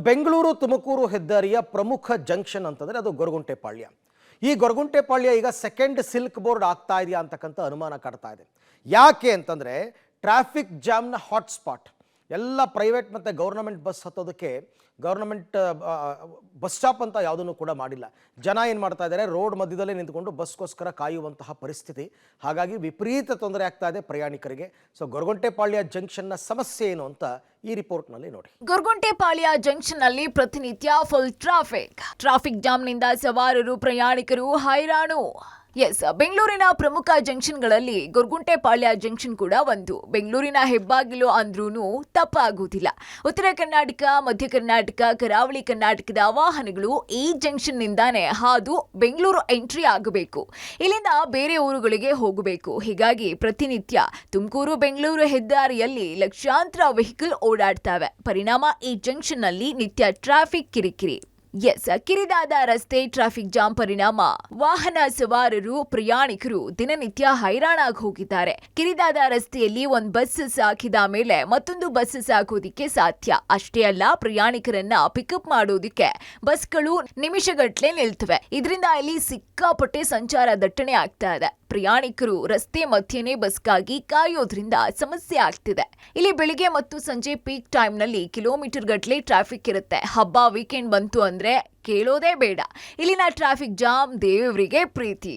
ಬೆಂಗಳೂರು ತುಮಕೂರು ಹೆದ್ದಾರಿಯ ಪ್ರಮುಖ ಜಂಕ್ಷನ್ ಅಂತಂದರೆ ಅದು ಗೊರಗುಂಟೆಪಾಳ್ಯ. ಈ ಗೊರಗುಂಟೆಪಾಳ್ಯ ಈಗ ಸೆಕೆಂಡ್ ಸಿಲ್ಕ್ ಬೋರ್ಡ್ ಆಗ್ತಾ ಇದೆಯಾ ಅಂತಕ್ಕಂಥ ಅನುಮಾನ ಕಾಡ್ತಾ ಇದೆ. ಯಾಕೆ ಅಂತಂದರೆ ಟ್ರಾಫಿಕ್ ಜಾಮ್ನ ಹಾಟ್ಸ್ಪಾಟ್. ಎಲ್ಲ ಪ್ರೈವೇಟ್ ಮತ್ತು ಗೌರ್ನಮೆಂಟ್ ಬಸ್ ಹತ್ತೋದಕ್ಕೆ ಗೌರ್ನಮೆಂಟ್ ಬಸ್ ಸ್ಟಾಪ್ ಅಂತ ಯಾವುದನ್ನು ಕೂಡ ಮಾಡಿಲ್ಲ. ಜನ ಏನು ಮಾಡ್ತಾ ಇದ್ದಾರೆ, ರೋಡ್ ಮಧ್ಯದಲ್ಲೇ ನಿಂತ್ಕೊಂಡು ಬಸ್ಗೋಸ್ಕರ ಕಾಯುವಂತಹ ಪರಿಸ್ಥಿತಿ. ಹಾಗಾಗಿ ವಿಪರೀತ ತೊಂದರೆ ಆಗ್ತಾ ಇದೆ ಪ್ರಯಾಣಿಕರಿಗೆ. ಸೊ ಗೊರಗುಂಟೆಪಾಳ್ಯ ಜಂಕ್ಷನ್ನ ಸಮಸ್ಯೆ ಏನು ಅಂತ ಈ ರಿಪೋರ್ಟ್ನಲ್ಲಿ ನೋಡಿ. ಗೊರಗುಂಟೆಪಾಳ್ಯ ಜಂಕ್ಷನ್ ನಲ್ಲಿ ಪ್ರತಿನಿತ್ಯ ಫುಲ್ ಟ್ರಾಫಿಕ್ ಜಾಮ್ನಿಂದ ಸವಾರರು ಪ್ರಯಾಣಿಕರು ಹೈರಾಣು. ಬೆಂಗಳೂರಿನ ಪ್ರಮುಖ ಜಂಕ್ಷನ್ಗಳಲ್ಲಿ ಗೊರಗುಂಟೆಪಾಳ್ಯ ಜಂಕ್ಷನ್ ಕೂಡ ಒಂದು. ಬೆಂಗಳೂರಿನ ಹೆಬ್ಬಾಗಿಲು ಅಂದ್ರೂ ತಪ್ಪಾಗುವುದಿಲ್ಲ. ಉತ್ತರ ಕರ್ನಾಟಕ, ಮಧ್ಯ ಕರ್ನಾಟಕ, ಕರಾವಳಿ ಕರ್ನಾಟಕದ ವಾಹನಗಳು ಈ ಜಂಕ್ಷನ್ ನಿಂದಾನೇ ಹಾದು ಬೆಂಗಳೂರು ಎಂಟ್ರಿ ಆಗಬೇಕು. ಇಲ್ಲಿಂದ ಬೇರೆ ಊರುಗಳಿಗೆ ಹೋಗಬೇಕು. ಹೀಗಾಗಿ ಪ್ರತಿನಿತ್ಯ ತುಮಕೂರು ಬೆಂಗಳೂರು ಹೆದ್ದಾರಿಯಲ್ಲಿ ಲಕ್ಷಾಂತರ ವೆಹಿಕಲ್ ಓಡಾಡ್ತವೆ. ಪರಿಣಾಮ ಈ ಜಂಕ್ಷನ್ ನಲ್ಲಿ ನಿತ್ಯ ಟ್ರಾಫಿಕ್ ಕಿರಿಕಿರಿ. ಕಿರಿದಾದ ರಸ್ತೆ, ಟ್ರಾಫಿಕ್ ಜಾಮ್ ಪರಿಣಾಮ ವಾಹನ ಸವಾರರು ಪ್ರಯಾಣಿಕರು ದಿನನಿತ್ಯ ಹೈರಾಣಾಗಿ ಹೋಗಿದ್ದಾರೆ. ಕಿರಿದಾದ ರಸ್ತೆಯಲ್ಲಿ ಒಂದು ಬಸ್ ಸಾಕಿದ ಮೇಲೆ ಮತ್ತೊಂದು ಬಸ್ ಸಾಕೋದಿಕ್ಕೆ ಸಾಧ್ಯ. ಅಷ್ಟೇ ಅಲ್ಲ, ಪ್ರಯಾಣಿಕರನ್ನ ಪಿಕಪ್ ಮಾಡೋದಿಕ್ಕೆ ಬಸ್ಗಳು ನಿಮಿಷಗಟ್ಟಲೆ ನಿಲ್ತವೆ. ಇದರಿಂದ ಇಲ್ಲಿ ಸಿಕ್ಕಾಪಟ್ಟೆ ಸಂಚಾರ ದಟ್ಟಣೆ ಆಗ್ತಾ ಇದೆ. ಪ್ರಯಾಣಿಕರು ರಸ್ತೆ ಮಧ್ಯೆನೇ ಬಸ್ಗಾಗಿ ಕಾಯೋದ್ರಿಂದ ಸಮಸ್ಯೆ ಆಗ್ತಿದೆ. ಇಲ್ಲಿ ಬೆಳಿಗ್ಗೆ ಮತ್ತು ಸಂಜೆ ಪೀಕ್ ಟೈಮ್ನಲ್ಲಿ ಕಿಲೋಮೀಟರ್ ಗಟ್ಟಲೆ ಟ್ರಾಫಿಕ್ ಇರುತ್ತೆ. ಹಬ್ಬ, ವೀಕೆಂಡ್ ಬಂತು ಅಂದ್ರೆ ಕೇಳೋದೇ ಬೇಡ. ಇಲ್ಲಿನ ಟ್ರಾಫಿಕ್ ಜಾಮ್ ದೇವರಿಗೆ ಪ್ರೀತಿ.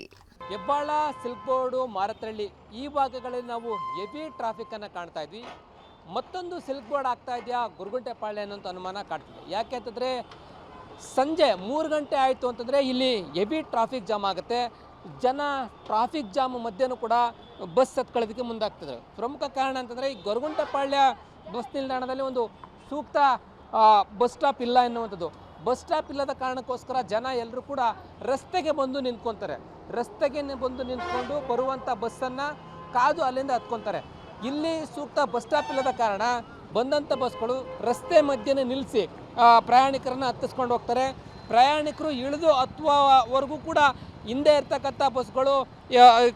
ಹೆಬ್ಬಾಳ, ಸಿಲ್ಕ್ ಬೋರ್ಡು, ಮಾರತಹಳ್ಳಿ ಈ ಭಾಗಗಳಲ್ಲಿ ನಾವು ಹೆವಿ ಟ್ರಾಫಿಕ್ ಅನ್ನು ಕಾಣ್ತಾ ಇದ್ವಿ. ಮತ್ತೊಂದು ಸಿಲ್ಕ್ ಬೋರ್ಡ್ ಆಗ್ತಾ ಇದೆಯಾ ಗೊರಗುಂಟೆಪಾಳ್ಯ ಅನ್ನೋ ಅನುಮಾನ ಕಾಡ್ತಿದೆ. ಯಾಕೆ ಅಂತಂದರೆ ಸಂಜೆ 3 ಗಂಟೆ ಆಯಿತು ಅಂತಂದರೆ ಇಲ್ಲಿ ಹೆವಿ ಟ್ರಾಫಿಕ್ ಜಾಮ್ ಆಗುತ್ತೆ. ಜನ ಟ್ರಾಫಿಕ್ ಜಾಮ್ ಮಧ್ಯನೂ ಕೂಡ ಬಸ್ ಹತ್ಕೊಳ್ಳೋದಕ್ಕೆ ಮುಂದಾಗ್ತಿದ್ದಾರೆ. ಪ್ರಮುಖ ಕಾರಣ ಅಂತಂದರೆ ಈ ಗೊರಗುಂಟೆಪಾಳ್ಯ ಬಸ್ ನಿಲ್ದಾಣದಲ್ಲಿ ಒಂದು ಸೂಕ್ತ ಬಸ್ ಸ್ಟಾಪ್ ಇಲ್ಲ ಎನ್ನುವಂಥದ್ದು. ಬಸ್ ಸ್ಟಾಪ್ ಇಲ್ಲದ ಕಾರಣಕ್ಕೋಸ್ಕರ ಜನ ಎಲ್ಲರೂ ಕೂಡ ರಸ್ತೆಗೆ ಬಂದು ನಿಂತ್ಕೊತಾರೆ. ರಸ್ತೆಗೆ ಬಂದು ನಿಂತ್ಕೊಂಡು ಬರುವಂಥ ಬಸ್ಸನ್ನು ಕಾದು ಅಲ್ಲಿಂದ ಹತ್ಕೊತಾರೆ. ಇಲ್ಲಿ ಸೂಕ್ತ ಬಸ್ ಸ್ಟಾಪ್ ಇಲ್ಲದ ಕಾರಣ ಬಂದಂಥ ಬಸ್ಗಳು ರಸ್ತೆ ಮಧ್ಯೆ ನಿಲ್ಲಿಸಿ ಪ್ರಯಾಣಿಕರನ್ನು ಹತ್ತಿಸ್ಕೊಂಡು ಹೋಗ್ತಾರೆ. ಪ್ರಯಾಣಿಕರು ಇಳಿದು ಹತ್ತುವವರೆಗೂ ಕೂಡ ಹಿಂದೆ ಇರ್ತಕ್ಕಂಥ ಬಸ್ಗಳು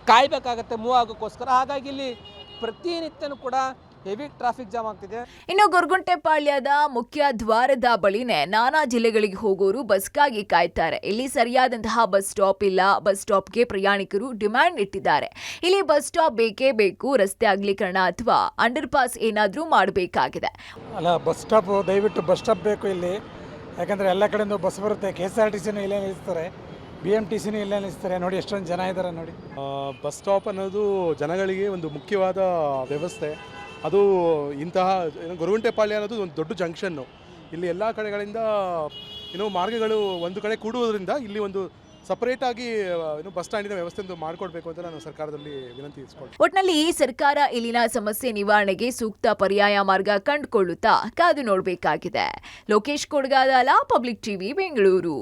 ಕಾಯಬೇಕಾಗತ್ತೆ ಮೂವ್ ಆಗೋಕ್ಕೋಸ್ಕರ. ಹಾಗಾಗಿ ಇಲ್ಲಿ ಪ್ರತಿನಿತ್ಯನೂ ಕೂಡ ಹೆವಿ ಟ್ರಾಫಿಕ್ ಜಾಮ್ ಆಗ್ತಿದೆ. ಇನ್ನು ಗೊರಗುಂಟೆಪಾಳ್ಯದ ಮುಖ್ಯ ದ್ವಾರದ ಬಳಿನೇ ನಾನಾ ಜಿಲ್ಲೆಗಳಿಗೆ ಹೋಗೋರು ಬಸ್ಗಾಗಿ ಕಾಯ್ತಾರೆ. ಇಲ್ಲಿ ಸರಿಯಾದಂತಹ ಬಸ್ ಸ್ಟಾಪ್ ಇಲ್ಲ. ಬಸ್ ಸ್ಟಾಪ್ಗೆ ಪ್ರಯಾಣಿಕರು ಡಿಮ್ಯಾಂಡ್ ಇಟ್ಟಿದ್ದಾರೆ. ಇಲ್ಲಿ ಬಸ್ ಸ್ಟಾಪ್ ಬೇಕೇ ಬೇಕು. ರಸ್ತೆ ಅಗಲೀಕರಣ ಅಥವಾ ಅಂಡರ್ ಪಾಸ್ ಏನಾದರೂ ಮಾಡಬೇಕಾಗಿದೆ. ಅಲ್ಲ, ಬಸ್ ಸ್ಟಾಪ್ ದಯವಿಟ್ಟು ಬಸ್ ಸ್ಟಾಪ್ ಬೇಕು ಇಲ್ಲಿ. ಯಾಕಂದರೆ ಎಲ್ಲ ಕಡೆಯಿಂದ ಬಸ್ ಬರುತ್ತೆ. KSRTCನೂ ಇಲ್ಲೇ ನಿಲ್ಲಿಸ್ತಾರೆ, BMTCನೂ ಇಲ್ಲೇ ನಿಲ್ಲಿಸ್ತಾರೆ. ನೋಡಿ ಎಷ್ಟೊಂದು ಜನ ಇದ್ದಾರೆ ನೋಡಿ. ಬಸ್ ಸ್ಟಾಪ್ ಅನ್ನೋದು ಜನಗಳಿಗೆ ಒಂದು ಮುಖ್ಯವಾದ ವ್ಯವಸ್ಥೆ. ಅದು ಇಂತಹ ಗೊರಗುಂಟೆಪಾಳ್ಯ ಅನ್ನೋದು ಒಂದು ದೊಡ್ಡ ಜಂಕ್ಷನ್ನು. ಇಲ್ಲಿ ಎಲ್ಲ ಕಡೆಗಳಿಂದ ಮಾರ್ಗಗಳು ಒಂದು ಕಡೆ ಕೂಡುವುದರಿಂದ ಇಲ್ಲಿ ಒಂದು ಸಪರೇಟಾಗಿ ಬಸ್ ಸ್ಟ್ಯಾಂಡಿನ ವ್ಯವಸ್ಥೆ ಮಾಡಿಕೊಡ್ಬೇಕು ಅಂತ ನಾನು ಸರ್ಕಾರದಲ್ಲಿ ವಿನಂತಿ ಇಸ್ಕೊಳ್ತೀನಿ. ಒಟ್ನಲ್ಲಿ ಈ ಸರ್ಕಾರ ಇಲ್ಲಿನ ಸಮಸ್ಯೆ ನಿವಾರಣೆಗೆ ಸೂಕ್ತ ಪರ್ಯಾಯ ಮಾರ್ಗ ಕಂಡುಕೊಳ್ಳುತ್ತಾ ಕಾದು ನೋಡಬೇಕಾಗಿದೆ. Lokesh Kodagadala, Public TV, Bengaluru.